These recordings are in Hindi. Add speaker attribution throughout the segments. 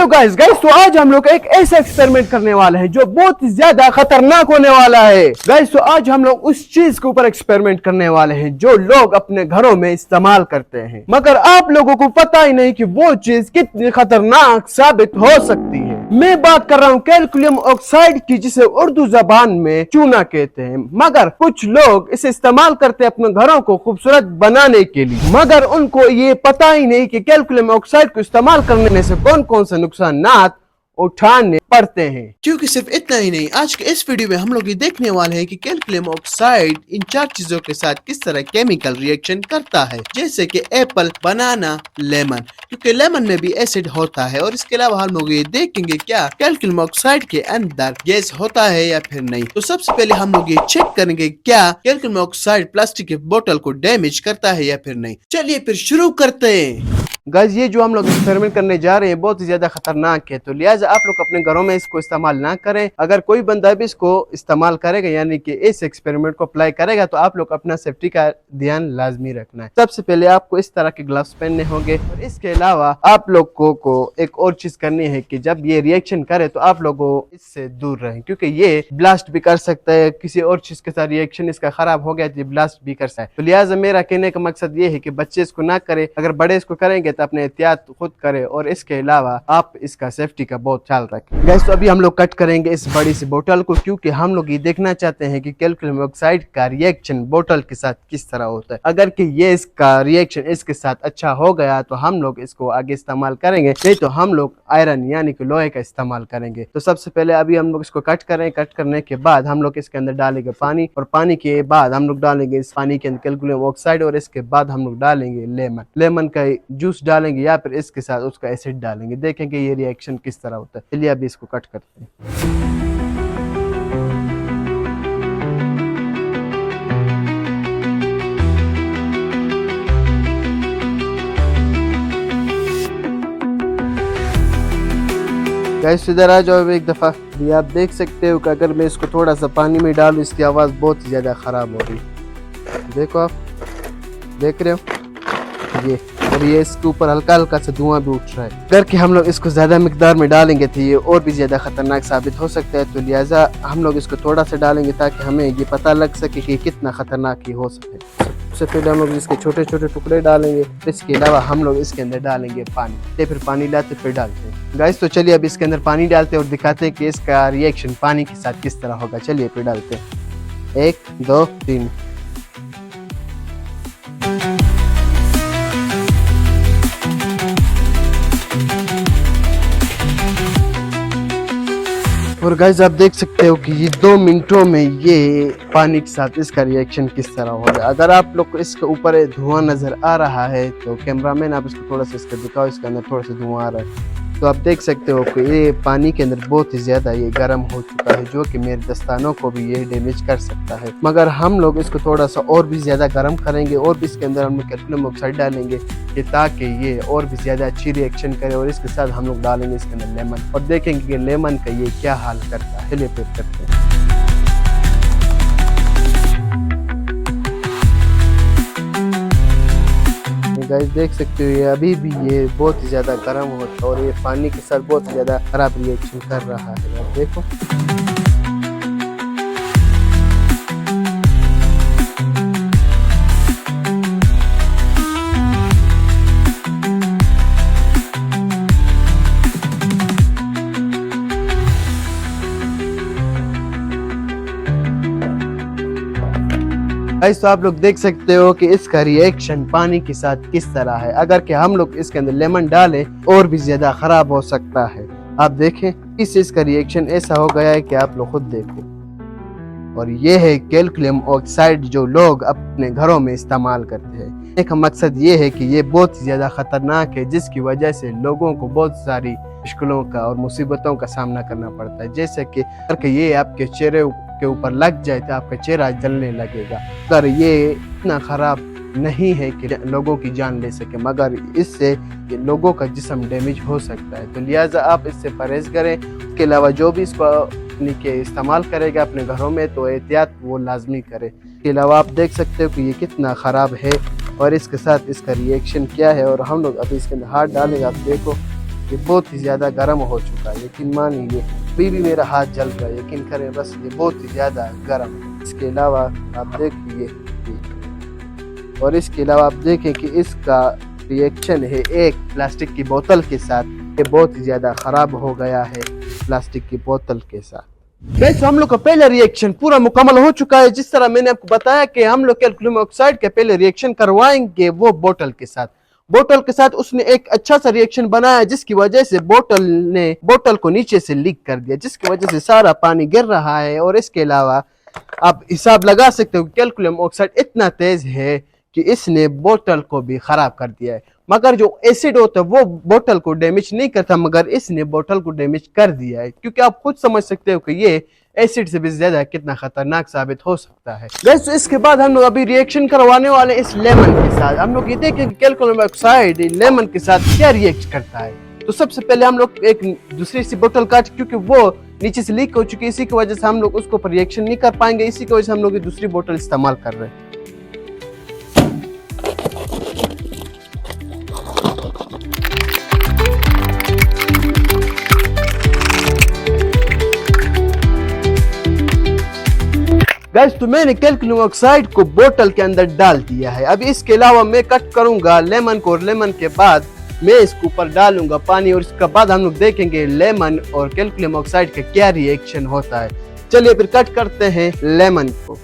Speaker 1: हेलो गाइस तो आज हम लोग एक ऐसा एक्सपेरिमेंट करने वाले हैं जो बहुत ही ज्यादा खतरनाक होने वाला है। गाइस तो आज हम लोग उस चीज के ऊपर एक्सपेरिमेंट करने वाले हैं जो लोग अपने घरों में इस्तेमाल करते हैं, मगर आप लोगों को पता ही नहीं कि वो चीज कितनी खतरनाक साबित हो सकती है। मैं बात कर रहा हूँ कैल्शियम ऑक्साइड की, जिसे उर्दू जबान में चूना कहते हैं, मगर कुछ लोग इसे इस्तेमाल करते हैं अपने घरों को खूबसूरत बनाने के लिए, मगर उनको ये पता ही नहीं कि कैल्शियम ऑक्साइड को इस्तेमाल करने से कौन कौन से नुकसानात उठाने पड़ते हैं।
Speaker 2: क्योंकि सिर्फ इतना ही नहीं, आज के इस वीडियो में हम लोग ये देखने वाले हैं कि कैल्शियम ऑक्साइड इन 4 चीजों के साथ किस तरह केमिकल रिएक्शन करता है, जैसे कि एप्पल, बनाना, लेमन, क्योंकि लेमन में भी एसिड होता है। और इसके अलावा हम लोग ये देखेंगे क्या कैल्शियम ऑक्साइड के अंदर गैस होता है या फिर नहीं। तो सबसे पहले हम लोग ये चेक करेंगे क्या कैल्शियम ऑक्साइड प्लास्टिक के बोतल को डैमेज करता है या फिर नहीं। चलिए फिर शुरू करते हैं।
Speaker 1: गाइस ये जो हम लोग एक्सपेरिमेंट करने जा रहे हैं बहुत ही ज्यादा खतरनाक है, तो लिहाजा आप लोग अपने घरों में इसको इस्तेमाल ना करें। अगर कोई बंदा भी इसको इस्तेमाल करेगा यानी कि इस एक्सपेरिमेंट को अप्लाई करेगा तो आप लोग अपना सेफ्टी का ध्यान लाजमी रखना है। सबसे पहले आपको इस तरह के ग्लव्स पहनने होंगे, और इसके अलावा आप लोगों को एक और चीज करनी है कि जब ये रिएक्शन करे तो आप लोगों इससे दूर रहें, क्योंकि ये ब्लास्ट भी कर सकता है। किसी और चीज के साथ रिएक्शन इसका खराब हो गया तो ये ब्लास्ट भी कर सकता है। तो लिहाजा मेरा कहने का मकसद ये है कि बच्चे इसको ना करे, अगर बड़े इसको करेंगे तो अपने एहतियात खुद करें, और इसके अलावा आप इसका सेफ्टी का बहुत ख्याल रखें। गैस तो अभी हम लोग कट करेंगे इस बड़ी सी बोतल को, क्योंकि हम लोग ये देखना चाहते हैं कि कैल्शियम ऑक्साइड का रिएक्शन बोतल के साथ किस तरह होता है। अगर कि ये इसका रिएक्शन इसके साथ अच्छा हो गया तो हम लोग इसको आगे इस्तेमाल करेंगे, नहीं तो हम लोग आयरन यानी कि लोहे का इस्तेमाल करेंगे। तो सबसे पहले अभी हम लोग इसको कट करें। कट करने के बाद हम लोग इसके अंदर डालेंगे पानी, और पानी के बाद हम लोग डालेंगे इस पानी के अंदर कैल्शियम ऑक्साइड, और इसके बाद हम लोग डालेंगे लेमन का जूस डालेंगे या फिर इसके साथ उसका एसिड डालेंगे। देखेंगे ये रिएक्शन किस तरह होता है। चलिए अभी इसको कट करते हैं। गाइस इधर आ जाओ एक दफा। ये आप देख सकते हो कि अगर मैं इसको थोड़ा सा पानी में डालूं इसकी आवाज बहुत ज्यादा खराब हो रही। देखो आप देख रहे हो ये, और ये इसके ऊपर हल्का हल्का सा धुआं भी उठ रहा है। अगर कि हम लोग इसको ज्यादा मिकदार में डालेंगे तो ये और भी ज्यादा खतरनाक साबित हो सकता है। तो लिहाजा हम लोग इसको थोड़ा सा डालेंगे ताकि हमें ये पता लग सके कि कितना खतरनाक ये हो सके। सबसे पहले हम लोग इसके छोटे छोटे टुकड़े डालेंगे, इसके अलावा हम लोग इसके अंदर डालेंगे पानी। फिर पानी लाते फिर डालते हैं। गाइस तो चलिए अब इसके अंदर पानी डालते हैं और दिखाते हैं कि इसका रिएक्शन पानी के साथ किस तरह होगा। चलिए फिर डालते हैं। 1 2 3। और गाइस आप देख सकते हो कि ये 2 मिनटों में ये पानी के साथ इसका रिएक्शन किस तरह होगा। अगर आप लोग को इसके ऊपर धुआं नजर आ रहा है तो कैमरामैन आप इसको थोड़ा सा इसका दिखाओ, इसके अंदर थोड़ा सा धुआं आ रहा है। तो आप देख सकते हो कि ये पानी के अंदर बहुत ही ज्यादा ये गर्म हो चुका है, जो कि मेरे दस्तानों को भी ये डैमेज कर सकता है। मगर हम लोग इसको थोड़ा सा और भी ज्यादा गर्म करेंगे, और भी इसके अंदर हम लोग कैल्शियम ऑक्साइड डालेंगे कि ताकि ये और भी ज्यादा अच्छी रिएक्शन करे। और इसके साथ हम लोग डालेंगे इसके अंदर लेमन, और देखेंगे कि लेमन का ये क्या हाल करता है। चलिए फिर करते हैं। गाइस देख सकते हो ये अभी भी ये बहुत ही ज्यादा गर्म होता है, और ये पानी के साथ बहुत ही ज्यादा खराब रिएक्शन कर रहा है। आप देखो गाइस तो आप लोग देख सकते हो कि इसका रिएक्शन पानी के साथ किस तरह है। अगर कि हम लोग इसके अंदर लेमन डालें और भी ज्यादा खराब हो सकता है। आप देखें इसका रिएक्शन ऐसा हो गया है कि आप लोग खुद देखो। और ये है कैल्शियम ऑक्साइड जो लोग अपने घरों में इस्तेमाल करते हैं। एक मकसद ये है कि ये बहुत ही ज्यादा खतरनाक है, जिसकी वजह से लोगों को बहुत सारी मुश्किलों का और मुसीबतों का सामना करना पड़ता है। जैसे कि अगर ये आपके चेहरे के ऊपर लग जाए तो आपका चेहरा जलने लगेगा। अगर ये इतना खराब नहीं है कि लोगों की जान ले सके, मगर इससे लोगों का जिस्म डैमेज हो सकता है। तो लिहाजा आप इससे परहेज करें। इसके अलावा जो भी इसको के इस्तेमाल करेगा अपने घरों में तो एहतियात वो लाजमी करे। इसके अलावा आप देख सकते हो कि ये कितना ख़राब है और इसके साथ इसका रिएक्शन क्या है। और हम लोग अभी इसके अंदर हाथ डालेंगे, आप देखो ये बहुत ही ज़्यादा गर्म हो चुका है, यकीन मानिए अभी भी मेरा हाथ जल रहा है, यकीन करें बस, ये बहुत ही ज़्यादा गर्म है। इसके अलावा आप देखिए, और इसके अलावा आप देखें कि इसका रिएक्शन है एक प्लास्टिक की बोतल के साथ, ये बहुत ही ज़्यादा ख़राब हो गया है प्लास्टिक की बोतल के साथ। वैसे हम लोग का पहला रिएक्शन पूरा मुकम्मल हो चुका है। जिस तरह मैंने आपको बताया कि हम लोग कैल्शियम ऑक्साइड के पहले रिएक्शन करवाएंगे वो बोतल के साथ। बोतल के साथ उसने एक अच्छा सा रिएक्शन बनाया, जिसकी वजह से बोतल ने बोतल को नीचे से लीक कर दिया, जिसकी वजह से सारा पानी गिर रहा है। और इसके अलावा आप हिसाब लगा सकते हो कि कैल्शियम ऑक्साइड इतना तेज है कि इसने बोतल को भी खराब कर दिया है। मगर जो एसिड होता है वो बोतल को डैमेज नहीं करता, मगर इसने बोतल को डैमेज कर दिया है, क्योंकि आप खुद समझ सकते हो कि ये एसिड से भी ज्यादा कितना खतरनाक साबित हो सकता है। गाइस तो इसके बाद हम लोग अभी रिएक्शन करवाने वाले इस लेमन के साथ। हम लोग ये देखें कि कैल्शियम ऑक्साइड लेमन के साथ क्या रिएक्ट करता है। तो सबसे पहले हम लोग एक दूसरी सी बोतल काट, क्योंकि वो नीचे से लीक हो चुकी है, इसी की वजह से हम लोग उसको रिएक्शन नहीं कर पाएंगे, इसी की वजह से हम लोग ये दूसरी बोतल इस्तेमाल कर रहे हैं। गाइस तो मैंने कैल्शियम ऑक्साइड को बोतल के अंदर डाल दिया है। अब इसके अलावा मैं कट करूंगा लेमन को, और लेमन के बाद मैं इसके ऊपर डालूंगा पानी, और इसके बाद हम लोग देखेंगे लेमन और कैल्शियम ऑक्साइड का क्या रिएक्शन होता है। चलिए फिर कट करते हैं लेमन को।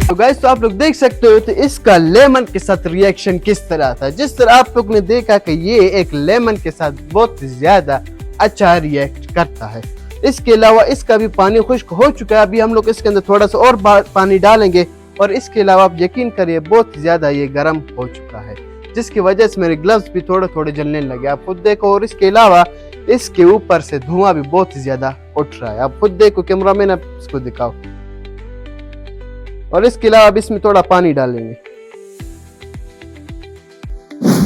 Speaker 1: तो गाइस तो आप लोग देख सकते हो तो इसका लेमन के साथ रिएक्शन किस तरह था। जिस तरह आप लोग ने देखा कि ये एक लेमन के साथ बहुत ज्यादा अच्छा रिएक्ट करता है। इसके अलावा इसका भी पानी खुश्क हो चुका है। अभी हम लोग इसके अंदर थोड़ा सा और पानी डालेंगे, और इसके अलावा आप यकीन करिए बहुत ज्यादा ये गर्म हो चुका है, जिसकी वजह से मेरे ग्लव्स भी थोड़े थोड़े जलने लगे, आप खुद देखो। और इसके अलावा इसके ऊपर से धुआं भी बहुत ज्यादा उठ रहा है, आप खुद देखो, कैमरा मैन आप इसको दिखाओ। और इसके अलावा अब इसमें थोड़ा पानी डालेंगे।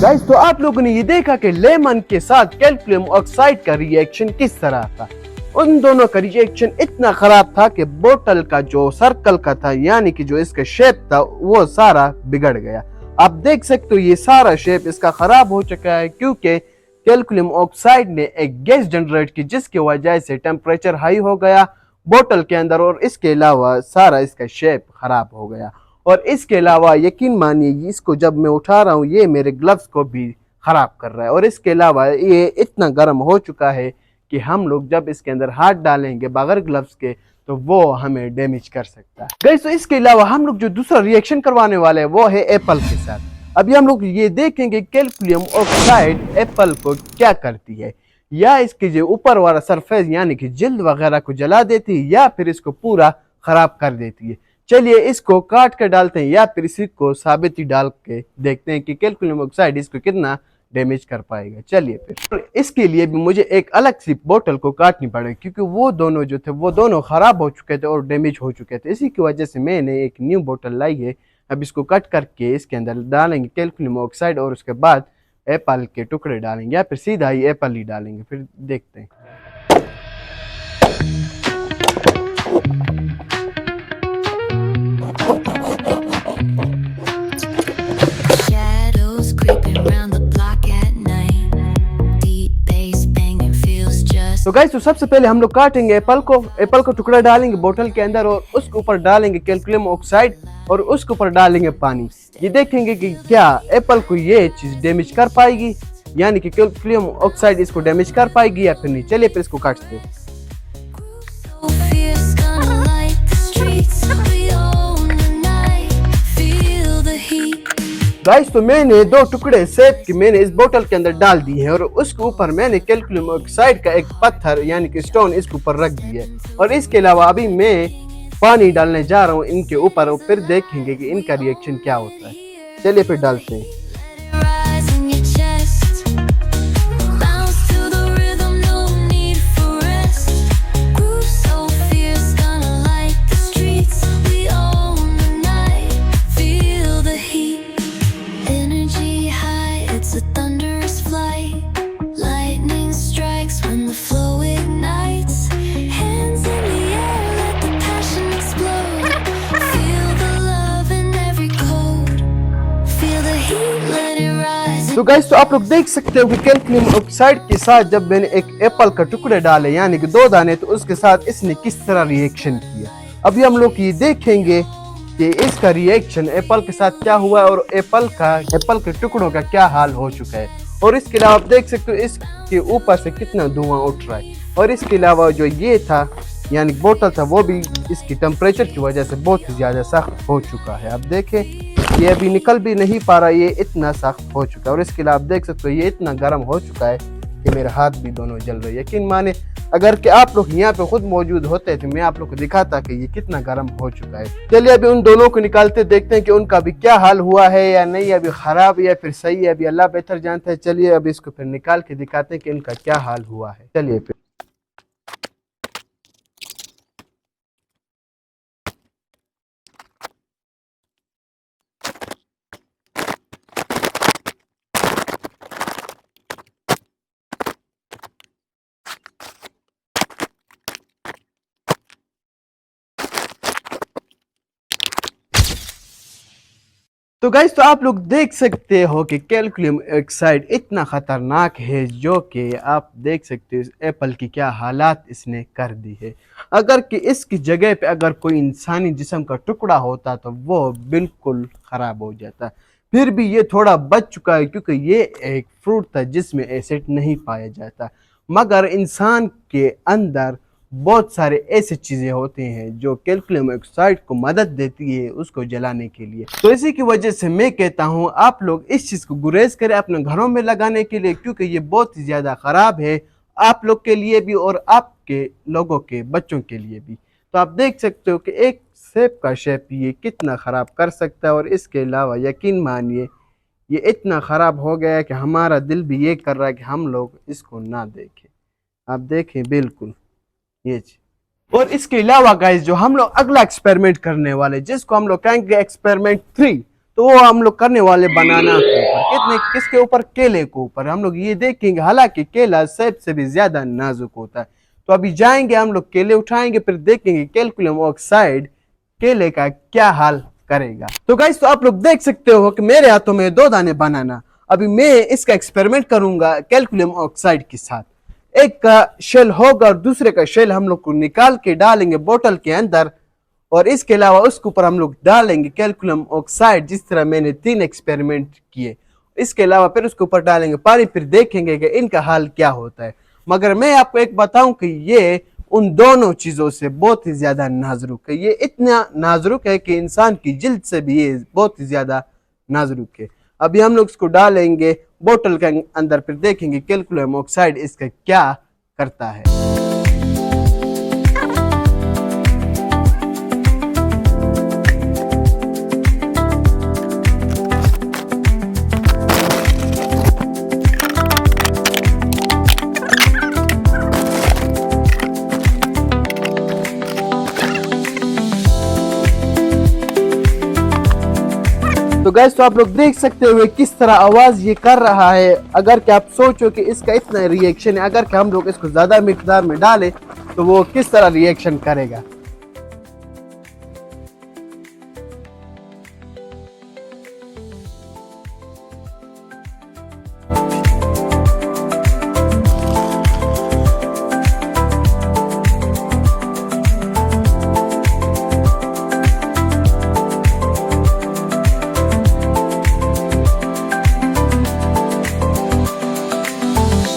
Speaker 1: गाइस तो आप लोगों ने ये देखा कि लेमन के साथ कैल्शियम ऑक्साइड का रिएक्शन किस तरह था। उन दोनों का रिएक्शन इतना खराब था कि बोतल का जो सर्कल का था, यानी कि जो इसका शेप था, वो सारा बिगड़ गया। आप देख सकते हो ये सारा शेप इसका खराब हो चुका है, क्योंकि कैल्शियम ऑक्साइड ने एक गैस जनरेट की, जिसकी वजह से टेम्परेचर हाई हो गया बोतल के अंदर, और इसके अलावा सारा इसका शेप खराब हो गया। और इसके अलावा यकीन मानिए इसको जब मैं उठा रहा हूँ ये मेरे ग्लव्स को भी खराब कर रहा है। और इसके अलावा ये इतना गर्म हो चुका है कि हम लोग जब इसके अंदर हाथ डालेंगे बगैर ग्लव्स के तो वो हमें डैमेज कर सकता है। गाइस तो इसके अलावा हम लोग जो दूसरा रिएक्शन करवाने वाले हैं वो है एप्पल के साथ। अभी हम लोग ये देखेंगे कैल्शियम ऑक्साइड एप्पल को क्या करती है, या इसके जो ऊपर वाला सरफेस यानी कि जिल्द वगैरह को जला देती है, या फिर इसको पूरा खराब कर देती है। चलिए इसको काट कर डालते हैं, या फिर इसी को साबित ही डाल के देखते हैं कि कैल्शियम ऑक्साइड इसको कितना डैमेज कर पाएगा। चलिए फिर इसके लिए भी मुझे एक अलग सी बोतल को काटनी पड़ेगी, क्योंकि वो दोनों जो थे वो दोनों खराब हो चुके थे और डैमेज हो चुके थे। इसी की वजह से मैंने एक न्यू बोतल लाई है। अब इसको कट करके इसके अंदर डालेंगे कैल्शियम ऑक्साइड, और उसके बाद एप्पल के टुकड़े डालेंगे, या फिर सीधा ही एप्पल ही डालेंगे, फिर देखते हैं। तो गाइस तो सबसे पहले हम लोग काटेंगे एप्पल को टुकड़ा डालेंगे बोतल के अंदर, और उसके ऊपर डालेंगे कैल्शियम ऑक्साइड, और उसके ऊपर डालेंगे पानी। ये देखेंगे कि क्या एप्पल को ये चीज डैमेज कर पाएगी, यानी कि कैल्शियम ऑक्साइड इसको डैमेज कर पाएगी या फिर नहीं। चलिए फिर इसको काटते हैं। गाइस तो मैंने दो टुकड़े सेब के मैंने इस बोतल के अंदर डाल दिए हैं, और उसके ऊपर मैंने कैल्शियम ऑक्साइड का एक पत्थर यानी कि स्टोन इसके ऊपर रख दिया है। और इसके अलावा अभी मैं पानी डालने जा रहा हूँ इनके ऊपर और फिर देखेंगे कि इनका रिएक्शन क्या होता है। चलिए फिर डालते हैं।
Speaker 3: rise in your chest. Bounce to the rhythm, no need for rest. Groove so fierce, gonna light the streets. We own the night, feel the heat. Energy high, it's a thunderous flight. Lightning strikes when the flow ignites. Hands in the air, let the passion explode. Feel the love in every code. Feel the heat, let it rise.
Speaker 1: तो गाइस, तो आप लोग देख सकते हो कि कैल्शियम ऑक्साइड के साथ जब मैंने एक एप्पल का टुकड़े डाले यानी कि 2 दाने, तो उसके साथ इसने किस तरह रिएक्शन किया। अभी हम लोग ये देखेंगे कि इसका रिएक्शन एप्पल के साथ क्या हुआ है और एप्पल के टुकड़ों का क्या हाल हो चुका है। और इसके अलावा आप देख सकते हो इसके ऊपर से कितना धुआं उठ रहा है। और इसके अलावा जो ये था यानी बोतल था वो भी इसकी टेम्परेचर की वजह से बहुत ही ज़्यादा सख्त हो चुका है। आप देखें ये अभी निकल भी नहीं पा रहा, ये इतना सख्त हो चुका है। और इसके अलावा आप देख सकते हो ये इतना गर्म हो चुका है कि मेरे हाथ भी दोनों जल रहे हैं। यकीन माने अगर कि आप लोग यहाँ पे खुद मौजूद होते तो मैं आप लोग को दिखाता कि ये कितना गर्म हो चुका है। चलिए अभी उन दोनों को निकालते देखते हैं कि उनका अभी क्या हाल हुआ है या नहीं, अभी खराब या फिर सही है, अभी अल्लाह बेहतर जानता है। चलिए अभी इसको फिर निकाल के दिखाते हैं कि इनका क्या हाल हुआ है। चलिए फिर। तो गाइस, तो आप लोग देख सकते हो कि कैल्शियम ऑक्साइड इतना खतरनाक है जो कि आप देख सकते हो एप्पल की क्या हालात इसने कर दी है। अगर कि इसकी जगह पे अगर कोई इंसानी जिस्म का टुकड़ा होता तो वो बिल्कुल ख़राब हो जाता। फिर भी ये थोड़ा बच चुका है क्योंकि ये एक फ्रूट था जिसमें एसिड नहीं पाया जाता। मगर इंसान के अंदर बहुत सारे ऐसी चीज़ें होती हैं जो कैल्शियम ऑक्साइड को मदद देती है उसको जलाने के लिए। तो इसी की वजह से मैं कहता हूँ आप लोग इस चीज़ को गुरेज करें अपने घरों में लगाने के लिए, क्योंकि ये बहुत ही ज़्यादा ख़राब है आप लोग के लिए भी और आपके लोगों के बच्चों के लिए भी। तो आप देख सकते हो कि एक सेब का शेप ये कितना ख़राब कर सकता है। और इसके अलावा यकीन मानिए ये इतना ख़राब हो गया है कि हमारा दिल भी ये कर रहा है कि हम लोग इसको ना देखें। आप देखें बिल्कुल ये चीज। और इसके अलावा गाइस जो हम लोग अगला एक्सपेरिमेंट करने वाले जिसको हम लोग कहेंगे एक्सपेरिमेंट 3, तो वो हम लोग करने वाले बनाना के ऊपर। किसके ऊपर? केले के ऊपर। हम लोग ये देखेंगे, हालांकि केला सेब से भी ज्यादा नाजुक होता है। तो अभी जाएंगे हम लोग केले उठाएंगे, फिर देखेंगे कैल्शियम ऑक्साइड केले का क्या हाल करेगा। तो गाइस, तो आप लोग देख सकते हो कि मेरे हाथों में 2 दाने बनाना। अभी मैं इसका एक्सपेरिमेंट करूंगा कैल्शियम ऑक्साइड के साथ। एक का शेल होगा और दूसरे का शेल हम लोग को निकाल के डालेंगे बोतल के अंदर। और इसके अलावा उसके ऊपर हम लोग डालेंगे कैल्शियम ऑक्साइड जिस तरह मैंने 3 एक्सपेरिमेंट किए। इसके अलावा फिर उसके ऊपर डालेंगे पानी, फिर देखेंगे कि इनका हाल क्या होता है। मगर मैं आपको एक बताऊं कि ये उन दोनों चीजों से बहुत ही ज्यादा नाजुक है। ये इतना नाजुक है कि इंसान की जिल्द से भी ये बहुत ही ज्यादा नाजुक है। अभी हम लोग इसको डालेंगे बोतल के अंदर, फिर देखेंगे कैल्शियम ऑक्साइड इसका क्या करता है। तो गैस, तो आप लोग देख सकते हो किस तरह आवाज ये कर रहा है। अगर कि आप सोचो कि इसका इतना रिएक्शन है, अगर कि हम लोग इसको ज्यादा मिकदार में डालें तो वो किस तरह रिएक्शन करेगा।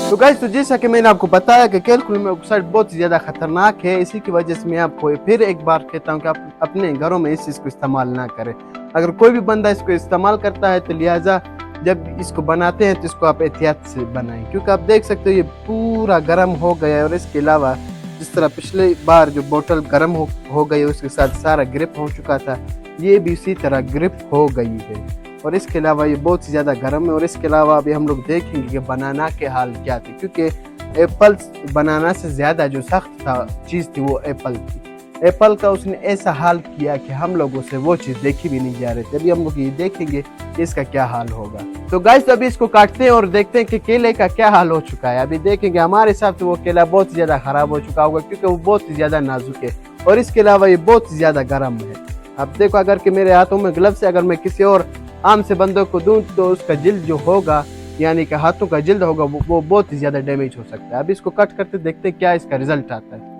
Speaker 1: तो गाइस, तो जैसा कि मैंने आपको बताया कि कैल्शियम ऑक्साइड बहुत ही ज़्यादा खतरनाक है। इसी की वजह से मैं आपको फिर एक बार कहता हूं कि आप अपने घरों में इस चीज़ को इस्तेमाल ना करें। अगर कोई भी बंदा इसको इस्तेमाल करता है तो लिहाजा जब इसको बनाते हैं तो इसको आप एहतियात से बनाएं, क्योंकि आप देख सकते हो ये पूरा गर्म हो गया है। और इसके अलावा जिस तरह पिछले बार जो बोतल गर्म हो गई उसके साथ सारा ग्रिप हो चुका था, ये भी इसी तरह ग्रिप हो गई है। और इसके अलावा ये बहुत ही ज़्यादा गर्म है। और इसके अलावा अभी हम लोग देखेंगे कि बनाना के हाल क्या थे, क्योंकि एप्पल बनाना से ज़्यादा जो सख्त था चीज़ थी वो एप्पल थी। एप्पल का उसने ऐसा हाल किया कि हम लोगों से वो चीज़ देखी भी नहीं जा रही थी। अभी हम लोग ये देखेंगे कि इसका क्या हाल होगा। तो गाइस अभी इसको काटते हैं और देखते हैं कि केले का क्या हाल हो चुका है। अभी देखेंगे, हमारे हिसाब से वो केला बहुत ही ज़्यादा ख़राब हो चुका होगा, क्योंकि वो बहुत ही ज़्यादा नाजुक है और इसके अलावा ये बहुत ही ज़्यादा गर्म है। अब देखो, अगर कि मेरे हाथों में ग्लव्स है, अगर मैं किसी और आम से बंदों को दूं तो उसका जिल्द जो होगा, यानी कि हाथों का जिल्द होगा, वो बहुत ही ज़्यादा डैमेज हो सकता है। अब इसको कट करते देखते क्या इसका रिजल्ट आता है।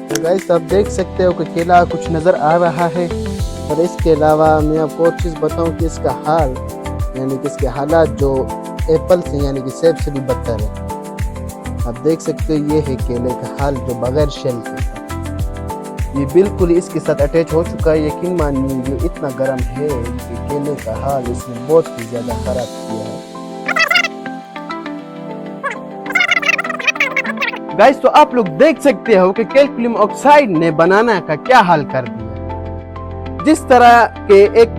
Speaker 1: तो गाइस आप देख सकते हो कि केला कुछ नज़र आ रहा है। और इसके अलावा मैं आपको और चीज़ बताऊं कि इसका हाल, यानी कि इसके हालात जो एप्पल से यानी कि सेब से भी बदतर है। आप देख सकते हो ये है केले का हाल जो बगैर शेल के था। ये बिल्कुल ही इसके साथ अटैच हो चुका है। यकीन मानिए ये इतना गर्म है कि केले का हाल इसने बहुत ही ज़्यादा ख़राब किया है। गाइस तो आप लोग देख सकते हो कि कैल्शियम ऑक्साइड ने बनाना का क्या हाल कर दिया। जिस तरह के एक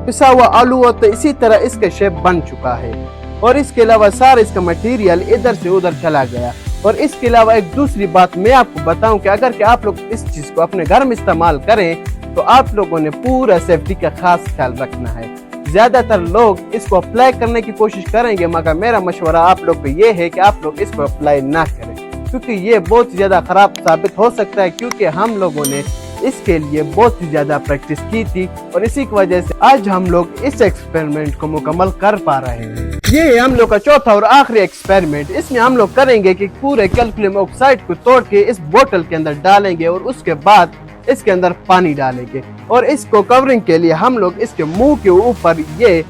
Speaker 1: पिसा हुआ आलू होता है, इसी तरह इसका शेप बन चुका है। और इसके अलावा सारा इसका मटेरियल इधर से उधर चला गया। और इसके अलावा एक दूसरी बात मैं आपको बताऊं कि अगर कि आप लोग इस चीज को अपने घर में इस्तेमाल करें तो आप लोगों ने पूरा सेफ्टी का खास ख्याल रखना है। ज्यादातर लोग इसको अप्लाई करने की कोशिश करेंगे, मगर मेरा मशवरा आप लोग को ये है कि आप लोग इसको अप्लाई ना करें, क्योंकि ये बहुत ज्यादा खराब साबित हो सकता है। क्योंकि हम लोगों ने इसके लिए बहुत ही ज्यादा प्रैक्टिस की थी और इसी की वजह से आज हम लोग इस एक्सपेरिमेंट को मुकम्मल कर पा रहे हैं। ये है हम लोग का चौथा और आखिरी एक्सपेरिमेंट। इसमें हम लोग करेंगे कि पूरे कैल्शियम ऑक्साइड को तोड़ के इस बोतल के अंदर डालेंगे और उसके बाद इसके अंदर पानी डालेंगे। और इसको कवरिंग के लिए हम लोग इसके मुंह के ऊपर ये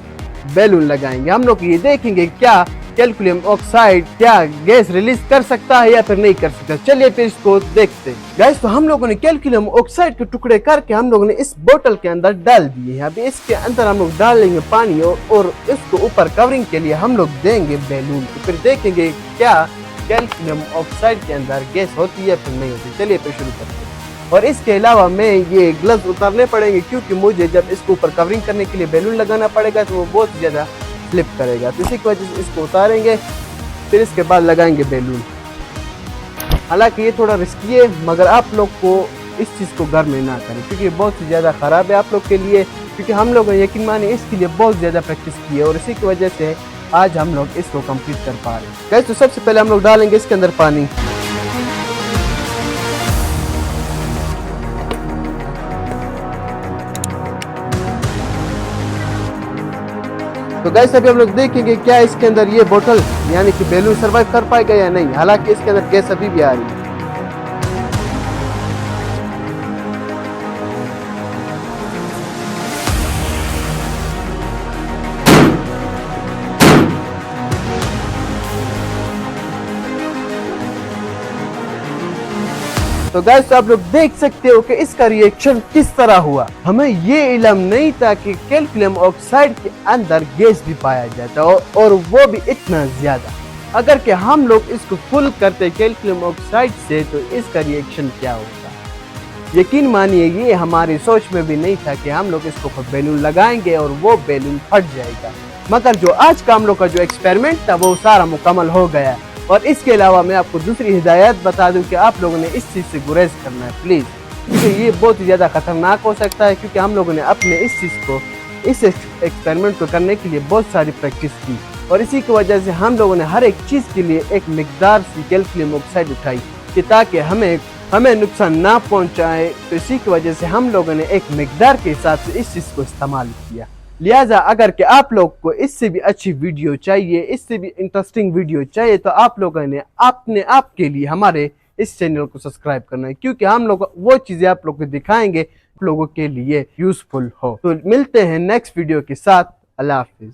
Speaker 1: बैलून लगाएंगे। हम लोग ये देखेंगे क्या कैल्शियम ऑक्साइड क्या गैस रिलीज कर सकता है या फिर नहीं कर सकता। चलिए फिर इसको देखते हैं। गाइस तो हम लोगों ने कैल्शियम ऑक्साइड के टुकड़े करके हम लोगों ने इस बोतल के अंदर डाल दिए हैं। अभी इसके अंदर हम लोग डालेंगे पानी और इसको ऊपर कवरिंग के लिए हम लोग देंगे बैलून। तो फिर देखेंगे क्या कैल्शियम ऑक्साइड के अंदर गैस होती है या फिर नहीं होती। चलिए फिर शुरू करते हैं। और इसके अलावा मैं ये ग्लव्स उतारने पड़ेंगे, क्योंकि मुझे जब इसको ऊपर कवरिंग करने के लिए बैलून लगाना पड़ेगा तो वो बहुत ज्यादा स्लिप करेगा। तो इसी की वजह से इसको उतारेंगे, फिर इसके बाद लगाएंगे बैलून। हालांकि ये थोड़ा रिस्की है, मगर आप लोग को इस चीज़ को घर में ना करें, क्योंकि ये बहुत ही ज़्यादा ख़राब है आप लोग के लिए। क्योंकि हम लोग यकीन माने इसके लिए बहुत ज़्यादा प्रैक्टिस की है और इसी की वजह से आज हम लोग इसको कंप्लीट कर पा रहे हैं। गाइस तो सबसे पहले हम लोग डालेंगे इसके अंदर पानी। तो गाइस अभी हम लोग देखेंगे क्या इसके अंदर ये बोतल यानी कि बैलून सर्वाइव कर पाएगा या नहीं। हालांकि इसके अंदर गैस अभी भी आ रही है। तो गाइस आप लोग देख सकते हो कि इसका रिएक्शन किस तरह हुआ। हमें ये इल्म नहीं था कि कैल्शियम ऑक्साइड के अंदर गैस भी पाया जाता है और वो भी इतना ज्यादा। अगर कि हम लोग इसको फुल करते कैल्शियम ऑक्साइड से तो इसका रिएक्शन क्या होता। यकीन मानिए ये हमारी सोच में भी नहीं था कि हम लोग इसको बैलून लगाएंगे और वो बैलून फट जाएगा। मगर जो आज का हम लोग का जो एक्सपेरिमेंट था वो सारा मुकम्मल हो गया। और इसके अलावा मैं आपको दूसरी हिदायत बता दूं कि आप लोगों ने इस चीज़ से गुरेज करना है प्लीज़, क्योंकि ये बहुत ही ज़्यादा खतरनाक हो सकता है। क्योंकि हम लोगों ने अपने इस चीज़ को इस एक्सपेरिमेंट को करने के लिए बहुत सारी प्रैक्टिस की और इसी की वजह से हम लोगों ने हर एक चीज़ के लिए एक मिकदार सी कैल्शियम ऑक्साइड उठाई कि ताकि हमें नुकसान ना पहुँचाए। तो इसी की वजह से हम लोगों ने एक मिकदार के हिसाब से इस चीज़ को इस्तेमाल किया। लिहाजा अगर कि आप लोग को इससे भी अच्छी वीडियो चाहिए, इससे भी इंटरेस्टिंग वीडियो चाहिए, तो आप लोगों ने अपने आप के लिए हमारे इस चैनल को सब्सक्राइब करना है, क्योंकि हम लोग वो चीजें आप लोग को दिखाएंगे लोगों के लिए यूजफुल हो। तो मिलते हैं नेक्स्ट वीडियो के साथ। अल्लाह हाफिज।